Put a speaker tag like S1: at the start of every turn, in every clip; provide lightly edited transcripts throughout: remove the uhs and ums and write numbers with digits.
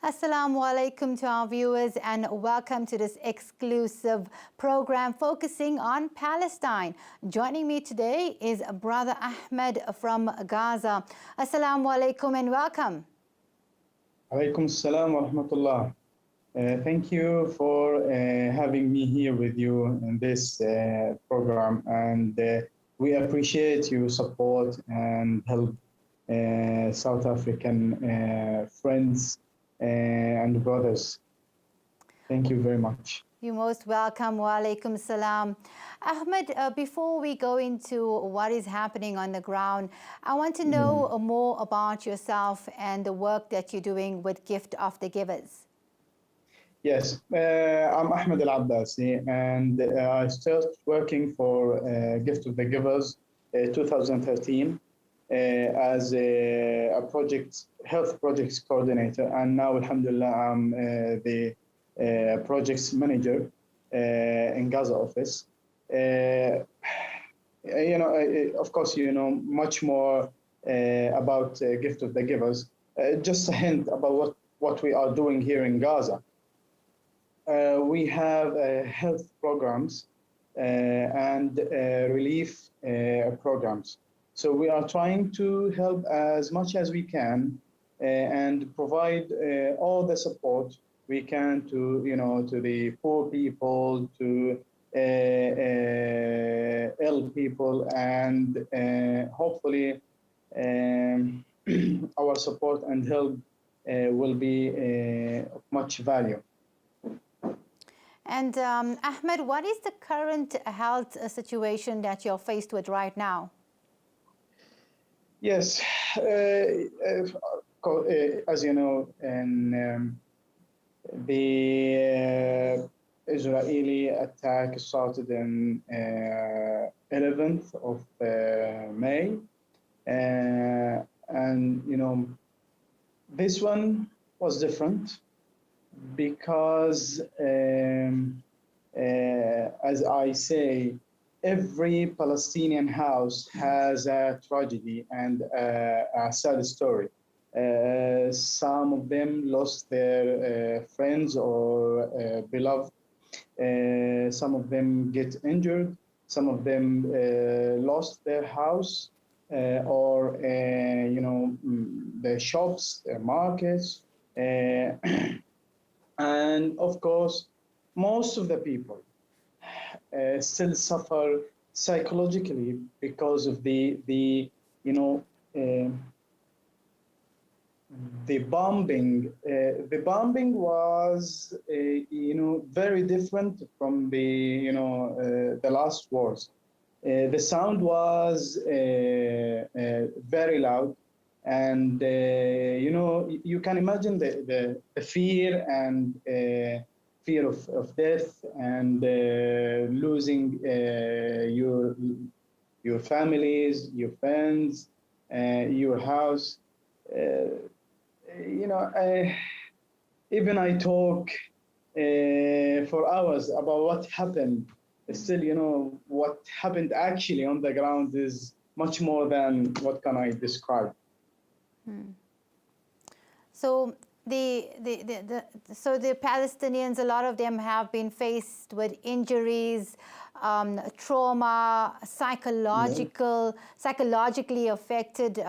S1: Assalamu alaikum to our viewers and welcome to this exclusive program focusing on Palestine. Joining me today is Brother Ahmad from Gaza. Assalamu alaikum and welcome.
S2: Alaikum salam wa rahmatullah. Thank you for having me here with you in this program, and we appreciate your support and help South African friends and brothers. Thank you very much.
S1: You're most welcome. Wa alaikum salam. Ahmed, before we go into what is happening on the ground, I want to know more about yourself and the work that you're doing with Gift of the Givers.
S2: Yes, I'm Ahmad Abasy, and I started working for Gift of the Givers 2013 as a health projects coordinator, and now, alhamdulillah, I'm the projects manager in Gaza office. Of course, you know much more about Gift of the Givers. Just a hint about what we are doing here in Gaza. We have health programs and relief programs. So we are trying to help as much as we can and provide all the support we can to the poor people, to ill people, and hopefully our support and help will be of much value.
S1: And Ahmed, what is the current health situation that you're faced with right now?
S2: Yes, as you know, the Israeli attack started on 11th of May, and this one was different because, as I say, every Palestinian house has a tragedy and a sad story. Some of them lost their friends or beloved. Some of them get injured. Some of them lost their house or their shops, their markets. And of course, most of the people still suffer psychologically because of the bombing. The bombing was very different from the last wars. The sound was very loud, and you can imagine the fear and fear of death and losing your families, your friends, your house. Even I talk for hours about what happened. Still, what happened actually on the ground is much more than what can I describe.
S1: So the Palestinians, a lot of them have been faced with injuries, trauma, psychologically affected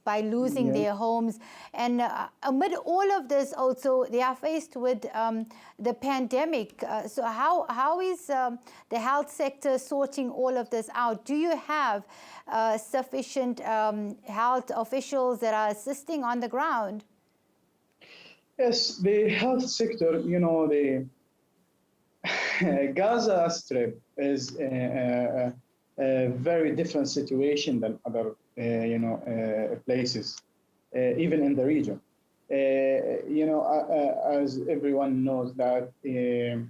S1: by losing their homes. And amid all of this also, they are faced with the pandemic. So how is the health sector sorting all of this out? Do you have sufficient health officials that are assisting on the ground?
S2: Yes, the health sector, the Gaza Strip is a very different situation than other, places, even in the region. As everyone knows that the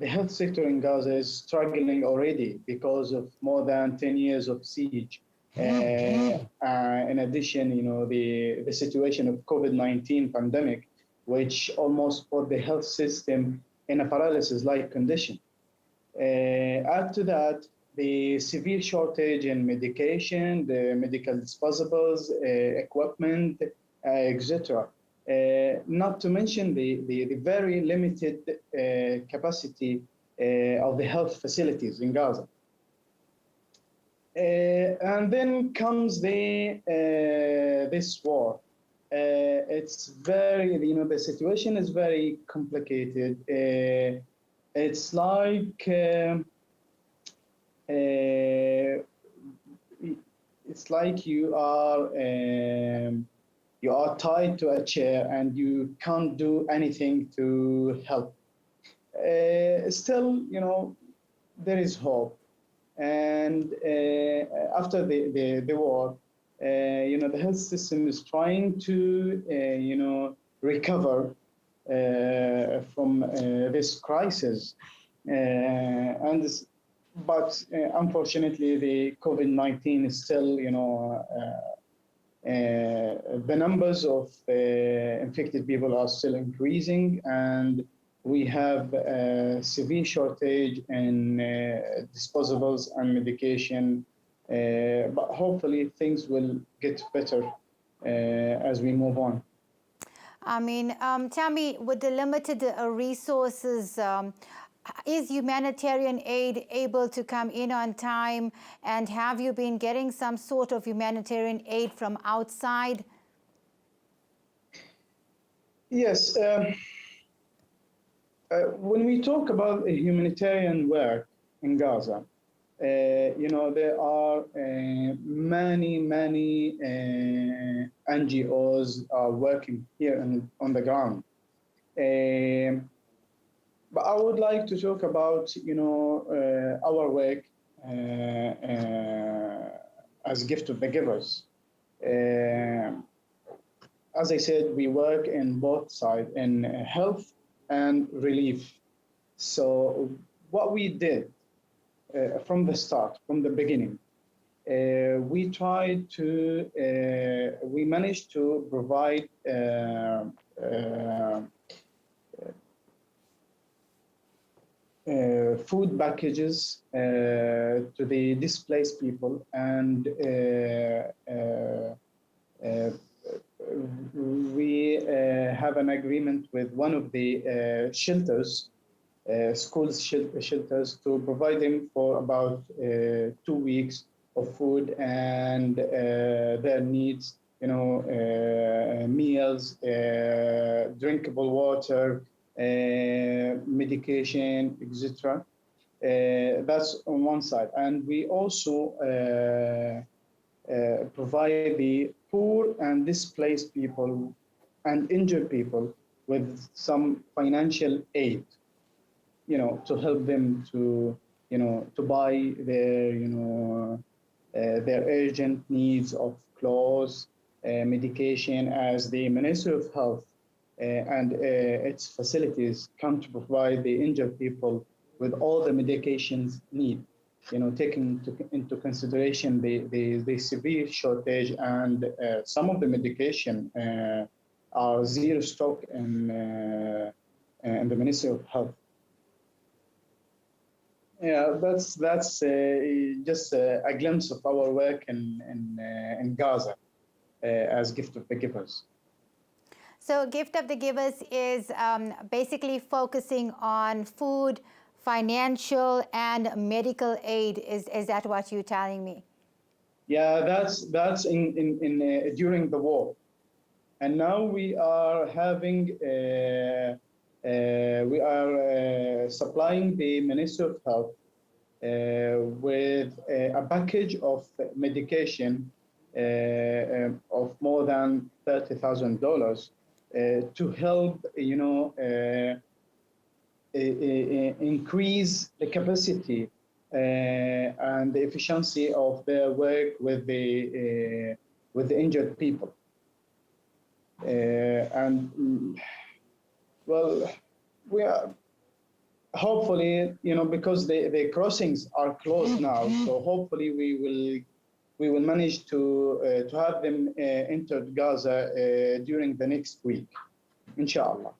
S2: health sector in Gaza is struggling already because of more than 10 years of siege. In addition, the situation of COVID-19 pandemic, which almost put the health system in a paralysis-like condition. Add to that, the severe shortage in medication, the medical disposables, equipment, etc. not to mention the very limited capacity of the health facilities in Gaza. And then comes this war. It's very, the situation is very complicated. It's like you are tied to a chair and you can't do anything to help. Still, there is hope. And after the war, the health system is trying to, recover from this crisis. But unfortunately, the COVID-19 is still, the numbers of infected people are still increasing, and we have a severe shortage in disposables and medication, but hopefully things will get better as we move on.
S1: I mean, tell me, with the limited resources, is humanitarian aid able to come in on time? And have you been getting some sort of humanitarian aid from outside?
S2: Yes. When we talk about humanitarian work in Gaza, there are many NGOs are working here on the ground. But I would like to talk about, our work as Gift of the Givers. As I said, we work in both sides, in health and relief. So what we did from the start, from the beginning, we managed to provide food packages to the displaced people, and we have an agreement with one of the shelters, schools shelters, to provide them for about 2 weeks of food and their needs, meals, drinkable water, medication, etc. That's on one side. And we also provide the poor and displaced people and injured people with some financial aid, to help them to buy their urgent needs of clothes, medication, as the Ministry of Health and its facilities come to provide the injured people with all the medications need, taking into consideration the severe shortage, and some of the medication are zero stock in the Ministry of Health. Yeah, that's just a glimpse of our work in Gaza as Gift of the Givers.
S1: So Gift of the Givers is basically focusing on food, financial, and medical aid. Is that what you're telling me?
S2: Yeah, that's in during the war, and now we are having we are supplying the Ministry of Health with a package of medication of more than $30,000 to help, increase the capacity and the efficiency of their work with the injured people. Well, we are hopefully, because the crossings are closed now, so hopefully we will manage to have them enter Gaza during the next week, inshallah.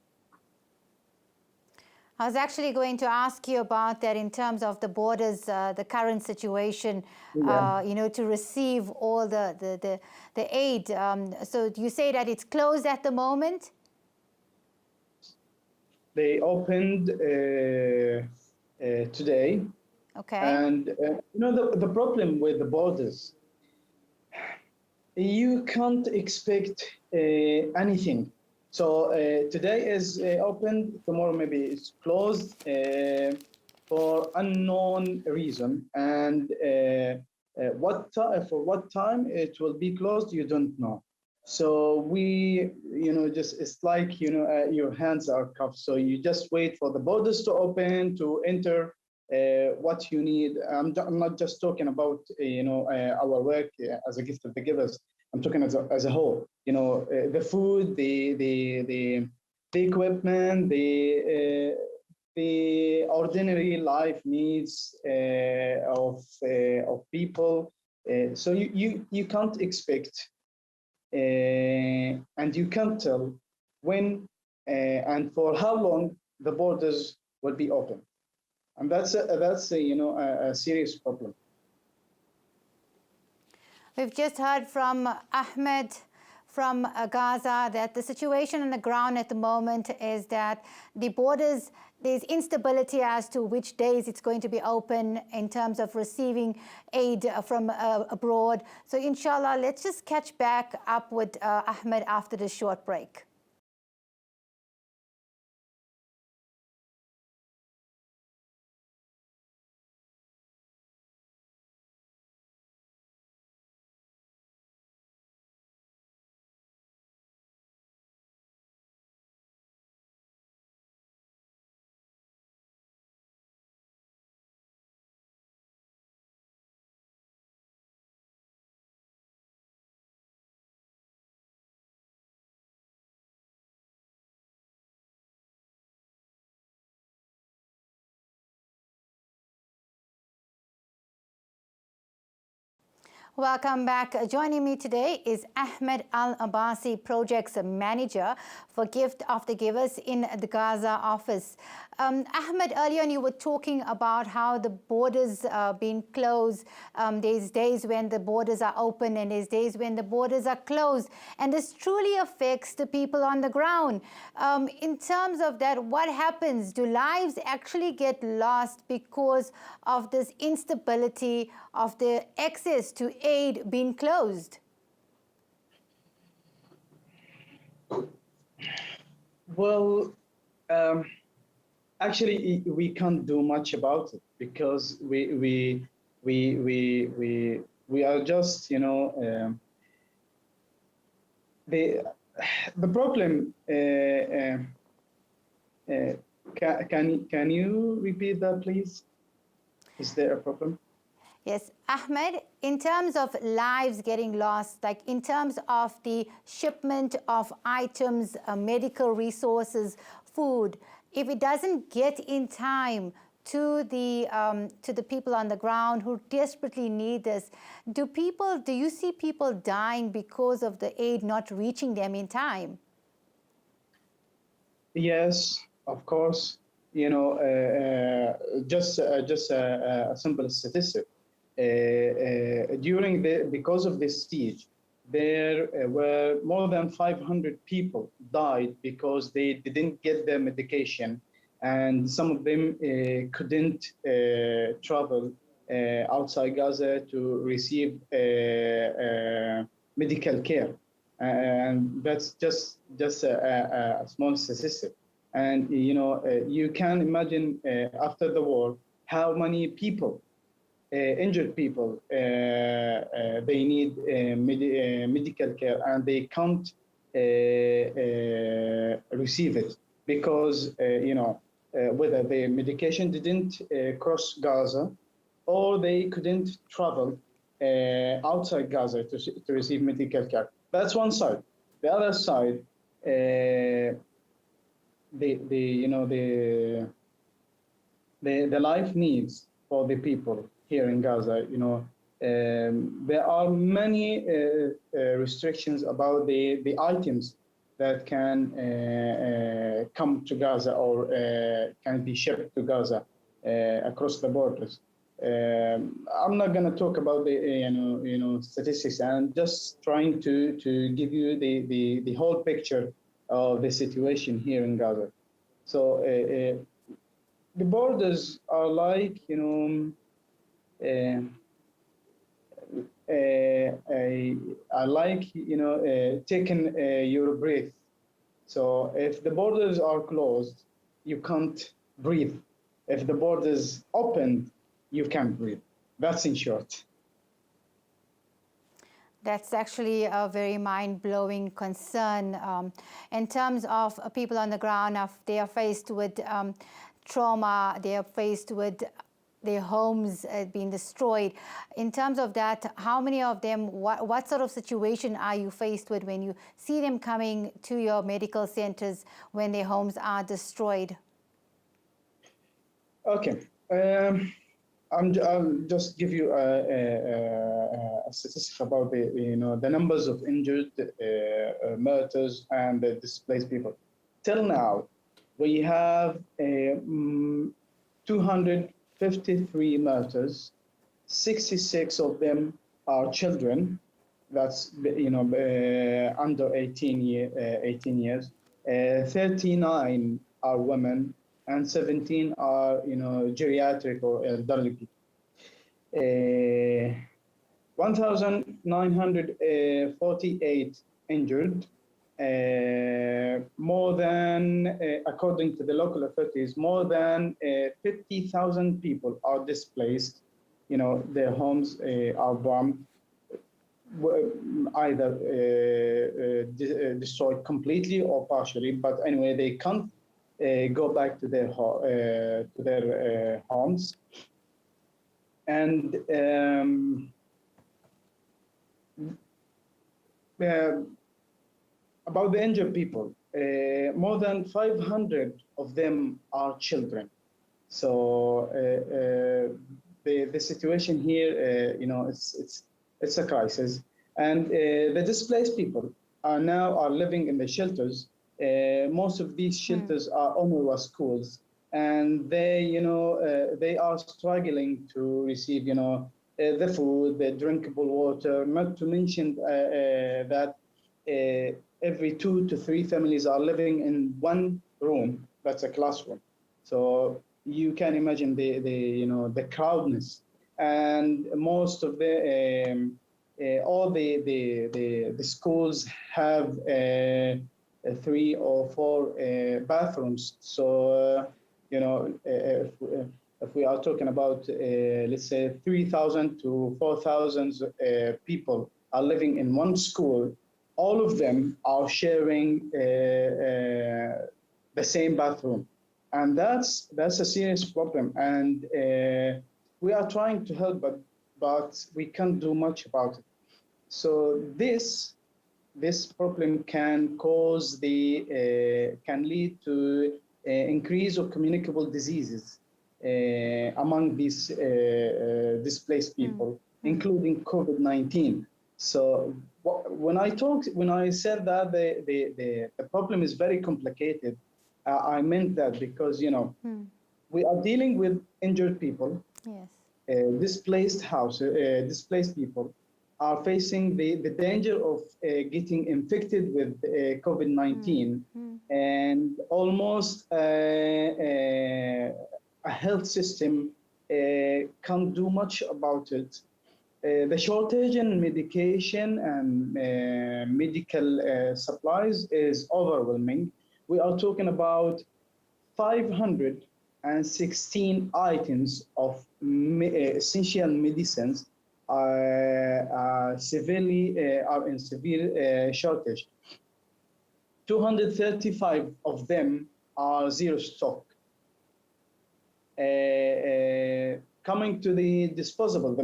S1: I was actually going to ask you about that in terms of the borders, the current situation, to receive all the aid. So you say that it's closed at the moment?
S2: they opened today.
S1: Okay.
S2: And the problem with the borders, you can't expect anything. So today is open, tomorrow maybe it's closed for unknown reason. And for what time it will be closed, you don't know. So we, just it's like your hands are cuffed. So you just wait for the borders to open to enter what you need. I'm not just talking about our work as a gift of the givers. I'm talking as a whole. The food, the equipment, the ordinary life needs of people. So you can't expect and you can't tell when and for how long the borders will be open. And that's a serious problem.
S1: We've just heard from Ahmed from Gaza that the situation on the ground at the moment is that the borders, there's instability as to which days it's going to be open in terms of receiving aid from abroad. So inshallah, let's just catch back up with Ahmed after this short break. Welcome back. Joining me today is Ahmed Al-Abasy, Projects Manager for Gift of the Givers in the Gaza office. Ahmed, earlier on you were talking about how the borders are being closed. There's days when the borders are open and there's days when the borders are closed. And this truly affects the people on the ground. In terms of that, what happens? Do lives actually get lost because of this instability of the access to aid being closed?
S2: Well, actually, we can't do much about it because we are just the problem. Can you repeat that, please? Is there a problem?
S1: Yes, Ahmed, in terms of lives getting lost, like in terms of the shipment of items, medical resources, food, if it doesn't get in time to the people on the ground who desperately need this, do you see people dying because of the aid not reaching them in time?
S2: Yes, of course. Just a simple statistic. Because of this siege, there were more than 500 people died because they didn't get their medication, and some of them couldn't travel outside Gaza to receive medical care. And that's just a small statistic. And you can imagine after the war how many people, injured people, they need medical care and they can't receive it because whether the medication didn't cross Gaza or they couldn't travel outside Gaza to receive medical care. That's one side. The other side, the life needs for the people here in Gaza. There are many restrictions about the items that can come to Gaza or can be shipped to Gaza across the borders. I'm not going to talk about the statistics. I'm just trying to give you the whole picture of the situation here in Gaza. So the borders are like, uh, I like, taking your breath. So if the borders are closed, you can't breathe. If the borders open, you can breathe. That's in short.
S1: That's actually a very mind-blowing concern in terms of people on the ground. They are faced with trauma. They are faced with their homes being destroyed. In terms of that, how many of them, what sort of situation are you faced with when you see them coming to your medical centers when their homes are destroyed?
S2: Okay. I'll just give you a statistic about the numbers of injured, murders, and displaced people. Till now, we have 253 murders. 66 of them are children. That's under 18 years. 39 are women, and 17 are geriatric or elderly people. 1,948 injured. More than, according to the local authorities, more than 50,000 people are displaced. Their homes are bombed, either destroyed completely or partially. But anyway, they can't go back to their homes. And about the injured people, more than 500 of them are children. So the situation here, it's a crisis, and the displaced people are living in the shelters. Most of these shelters are UNRWA schools, and they are struggling to receive the food, the drinkable water. Not to mention that every 2 to 3 families are living in one room. That's a classroom. So you can imagine the crowdness, and most of all the schools have 3 or 4 bathrooms. So if we are talking about let's say 3,000 to 4,000 people are living in one school, all of them are sharing the same bathroom. And that's a serious problem, and we are trying to help, but we can't do much about it. So this problem can lead to increase of communicable diseases among these displaced people, including COVID-19. So when I said that the problem is very complicated, I meant that because we are dealing with injured people.
S1: Yes.
S2: Displaced people are facing the danger of getting infected with COVID-19, and almost a health system can't do much about it. The shortage in medication and medical supplies is overwhelming. We are talking about 516 items of essential medicines are in severe shortage. 235 of them are zero stock. Coming to the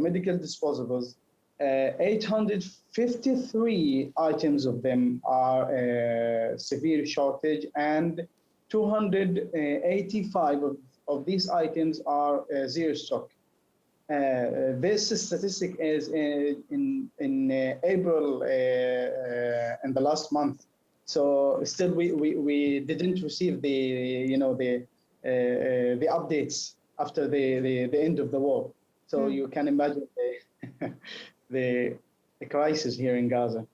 S2: medical disposables, 853 items of them are severe shortage, and 285 of these items are zero stock. This statistic is in April in the last month. So still we didn't receive the updates after the end of the war. So you can imagine the crisis here in Gaza.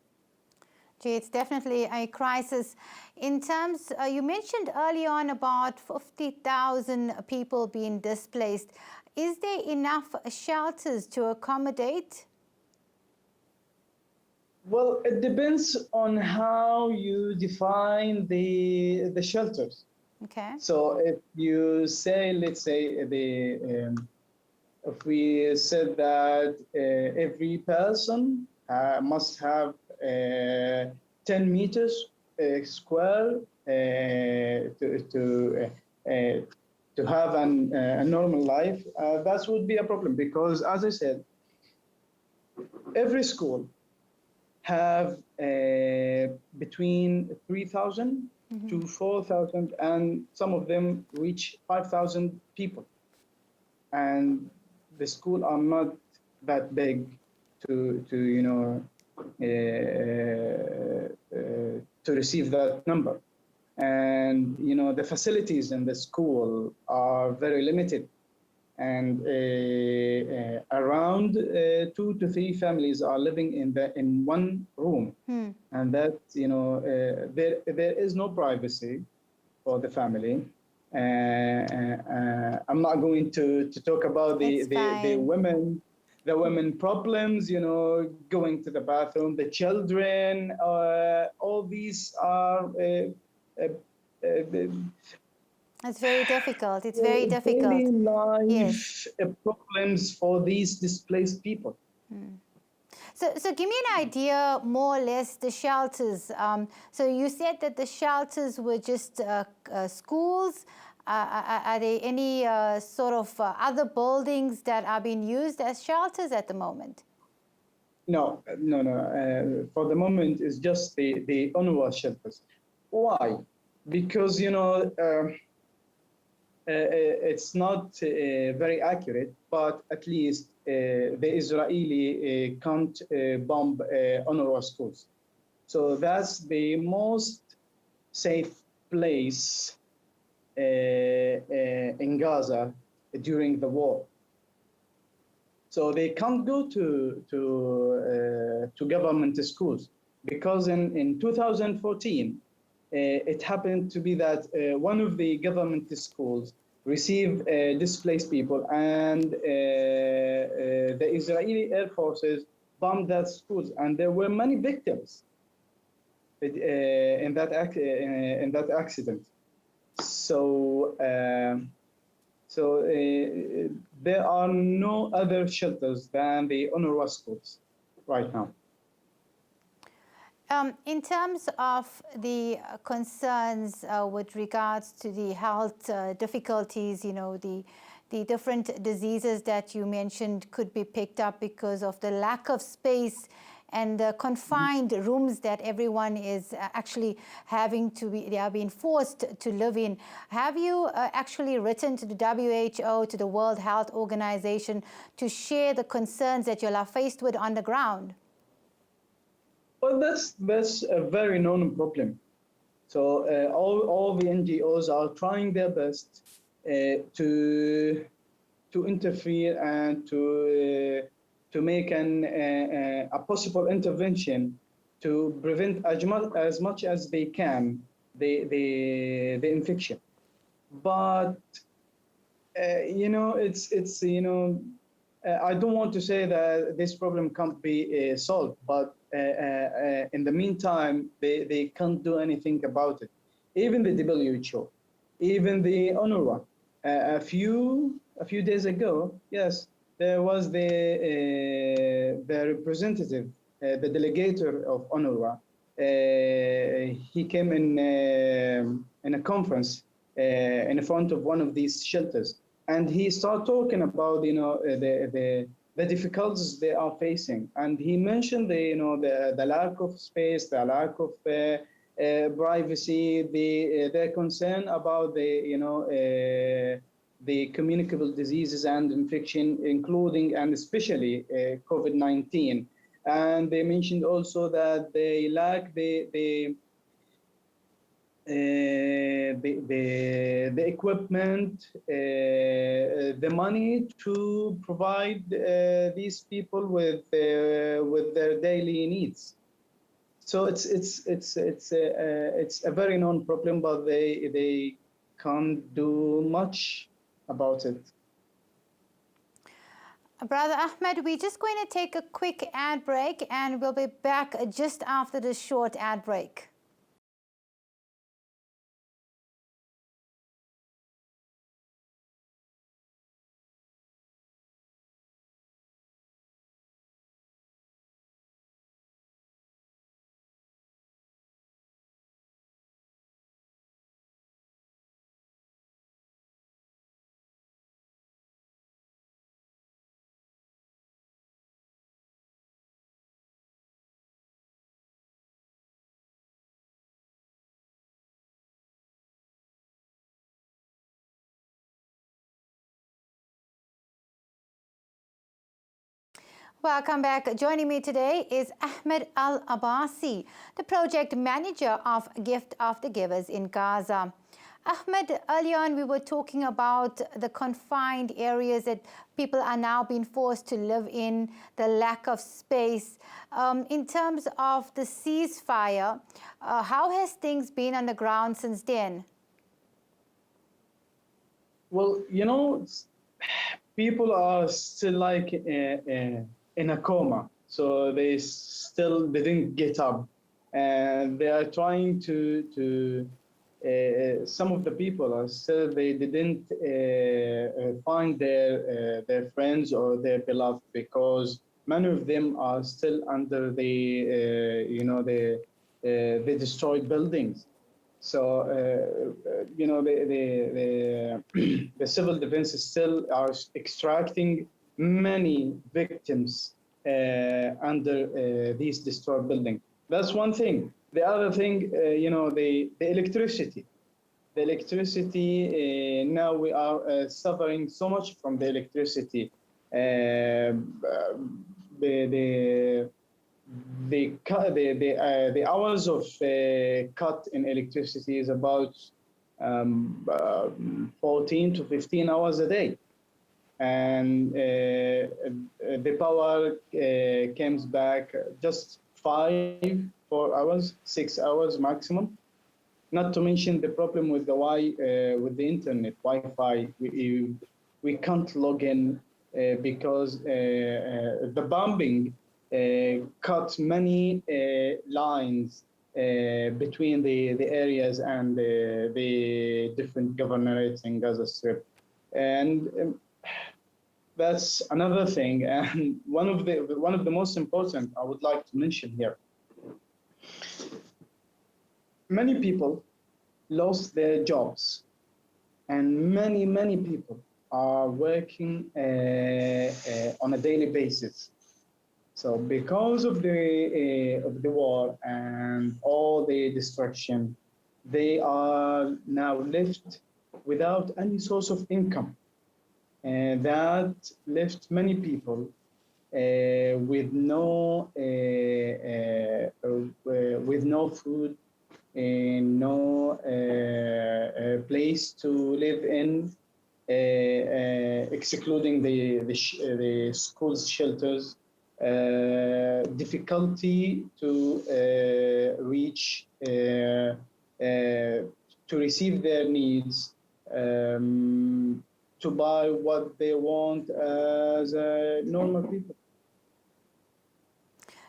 S1: Gee, it's definitely a crisis. In terms, you mentioned early on about 50,000 people being displaced. Is there enough shelters to accommodate?
S2: Well, it depends on how you define the shelters.
S1: Okay.
S2: So if you say, let's say, if we said that every person must have 10 meters square to have a normal life, that would be a problem because, as I said, every school have between 3,000 to 4,000, and some of them reach 5,000 people. And the school are not that big to receive that number. And the facilities in the school are very limited, and around 2 to 3 families are living in one room, and that there is no privacy for the family. I'm not going to talk about the women problems, going to the bathroom, the children, all these are
S1: It's very difficult. It's very difficult.
S2: daily life
S1: Yes.
S2: problems for these displaced people.
S1: So give me an idea, more or less, the shelters. So you said that the shelters were just schools. Are there any sort of other buildings that are being used as shelters at the moment?
S2: No. For the moment, it's just the UNRWA shelters. Why? Because, it's not very accurate, but at least the Israeli can't bomb UNRWA schools. So that's the most safe place in Gaza during the war. So they can't go to government schools because in 2014, it happened to be that one of the government schools received displaced people, and the Israeli Air Forces bombed that schools, and there were many victims in that accident. So there are no other shelters than the UNRWA schools right now.
S1: In terms of the concerns with regards to the health difficulties, the different diseases that you mentioned could be picked up because of the lack of space and the confined rooms that everyone is actually they are being forced to live in. Have you actually written to the WHO, to the World Health Organization, to share the concerns that you are faced with on the ground?
S2: Well, that's a very known problem. So all the NGOs are trying their best to interfere and to make a possible intervention to prevent as much as they can the infection. But it's I don't want to say that this problem can't be solved, but in the meantime, they can't do anything about it. Even the WHO, even the UNRWA. A few days ago, yes, there was the representative, the delegator of UNRWA. He came in a conference in front of one of these shelters, and he started talking about the difficulties they are facing, and he mentioned the lack of space, the lack of privacy, their concern about the communicable diseases and infection, including and especially COVID-19. And they mentioned also that they lack the equipment, the money to provide these people with their daily needs. So it's a very known problem, but they can't do much about it.
S1: Brother Ahmed, we're just going to take a quick ad break, and we'll be back just after this short ad break. Welcome back. Joining me today is Ahmad Al-Abasy, the project manager of Gift of the Givers in Gaza. Ahmed, earlier on we were talking about the confined areas that people are now being forced to live in, the lack of space. In terms of the ceasefire, how has things been on the ground since then?
S2: Well, people are still like in a coma, so they still didn't get up, and they are trying to some of the people are still, they didn't find their friends or their beloved, because many of them are still under the destroyed buildings. So the civil defense still are extracting many victims under these destroyed buildings. That's one thing. The other thing, the electricity. The electricity, now we are suffering so much from the electricity. The hours of cut in electricity is about 14 to 15 hours a day. And the power comes back just 4 hours, 6 hours maximum. Not to mention the problem with with the internet, Wi-Fi. We can't log in because the bombing cut many lines between the areas and the different governorates in Gaza Strip. And that's another thing. And one of the most important I would like to mention here. Many people lost their jobs, and many people are working on a daily basis. So because of the war and all the destruction, they are now left without any source of income. And that left many people with no food, and no place to live in, excluding the schools shelters. Difficulty to reach to receive their needs, to buy what they want as normal people.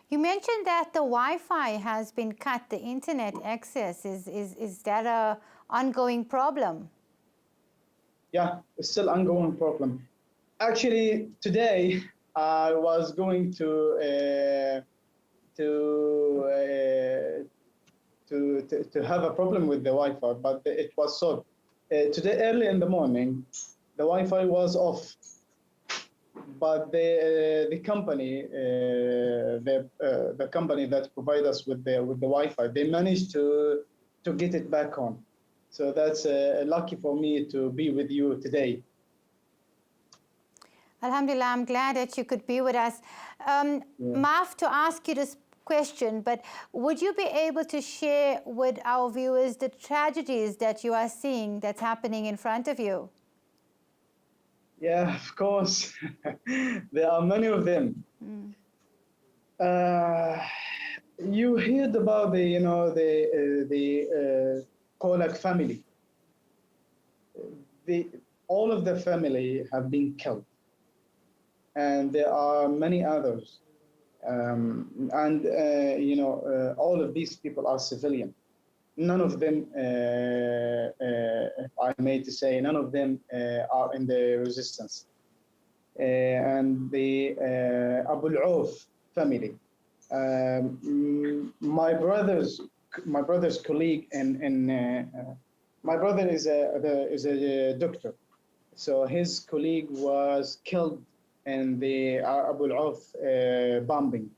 S1: You mentioned that the Wi-Fi has been cut, the internet access. Is that an ongoing problem?
S2: Yeah, it's still an ongoing problem. Actually, today I was going to have a problem with the Wi-Fi, but it was solved. Today, early in the morning, the Wi-Fi was off, but the company, the company that provides us with the Wi-Fi, they managed to get it back on. So that's lucky for me to be with you today.
S1: Alhamdulillah, I'm glad that you could be with us. Maaf to ask you this question, but would you be able to share with our viewers the tragedies that you are seeing that's happening in front of you?
S2: Yeah, of course. There are many of them. You heard about the Polak family. The all of the family have been killed, and there are many others. And all of these people are civilian. None of them, if I may to say, none of them are in the resistance. And the Abu Auf family. My brother's colleague and my brother is a doctor, so his colleague was killed in the Abu Auf bombing.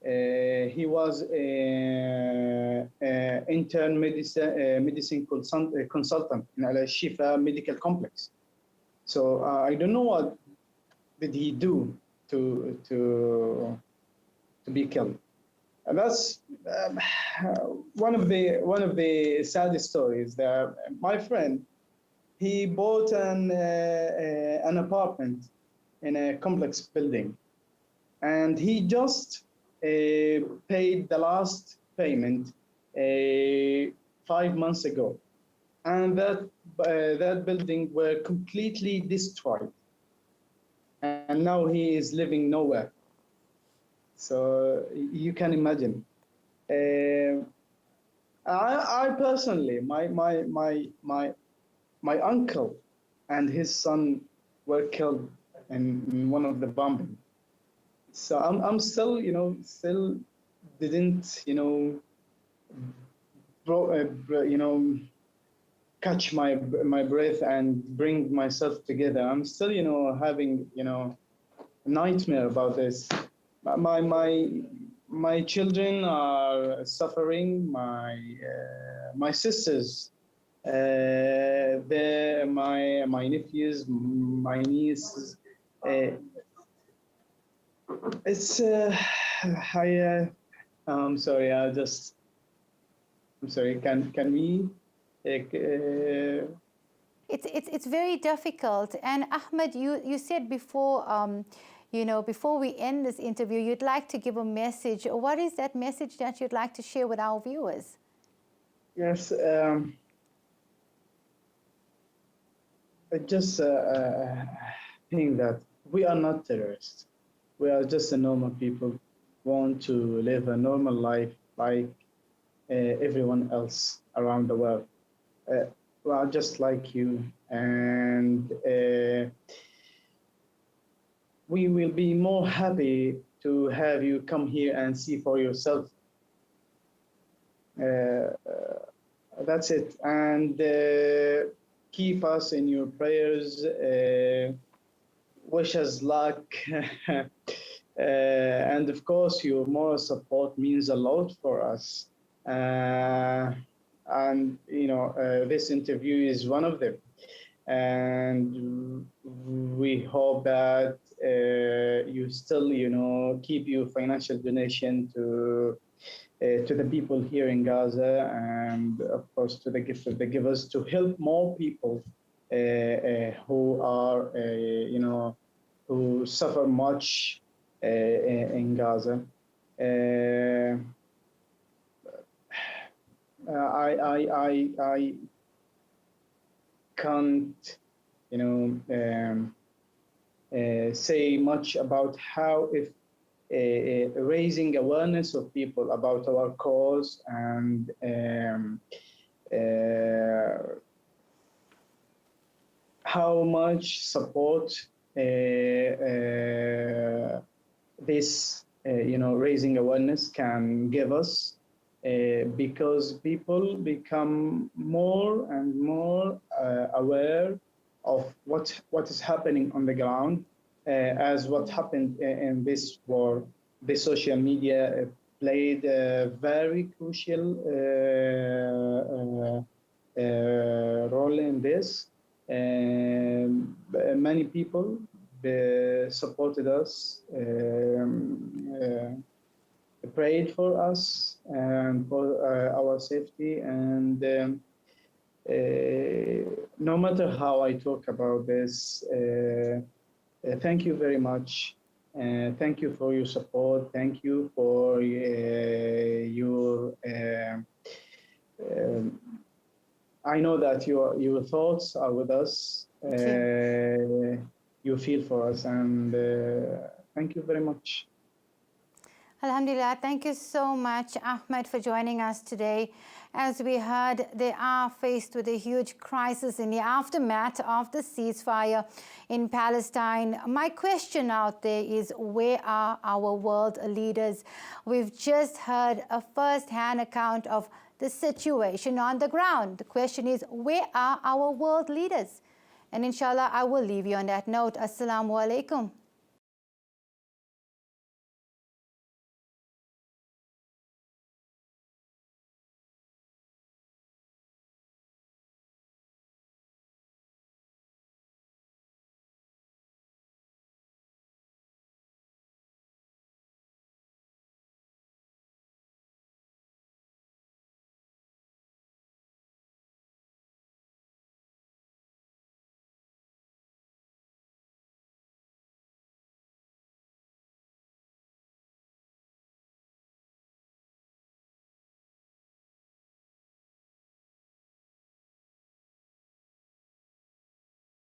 S2: He was an intern medicine consultant in Al Shifa Medical Complex. So I don't know what did he do to be killed. And that's one of the saddest stories. That my friend, he bought an apartment in a complex building, and he just paid the last payment 5 months ago, and that building were completely destroyed, and now he is living nowhere. So you can imagine. I personally, my uncle and his son were killed in one of the bombing. So I'm still, still didn't, catch my breath and bring myself together. I'm still, having, nightmare about this. My children are suffering. My sisters, my nephews, my nieces. It's I'm sorry. I'm sorry. Can we?
S1: It's very difficult. And Ahmed, you said before, before we end this interview, you'd like to give a message. What is that message that you'd like to share with our viewers?
S2: Yes, I just think that we are not terrorists. We are just a normal people, want to live a normal life like everyone else around the world. We are just like you, and we will be more happy to have you come here and see for yourself. That's it. And keep us in your prayers. Wish us luck. And of course, your moral support means a lot for us. And, this interview is one of them. And we hope that you still, keep your financial donation to the people here in Gaza, and of course to the gift of the givers, to help more people who are, who suffer much in Gaza. I can't, say much about how if raising awareness of people about our cause and how much support this raising awareness can give us, because people become more and more aware of what is happening on the ground, as what happened in this war. The social media played a very crucial role in this. Many people supported us, prayed for us and for our safety. And no matter how I talk about this, thank you very much. Thank you for your support. Thank you for your. I know that your thoughts are with us.
S1: Thank you.
S2: You feel for us, and thank you very much.
S1: Alhamdulillah, thank you so much, Ahmad, for joining us today. As we heard, they are faced with a huge crisis in the aftermath of the ceasefire in Palestine. My question out there is, where are our world leaders? We've just heard a first-hand account of the situation on the ground. The question is, where are our world leaders? And inshallah, I will leave you on that note. Assalamu alaikum.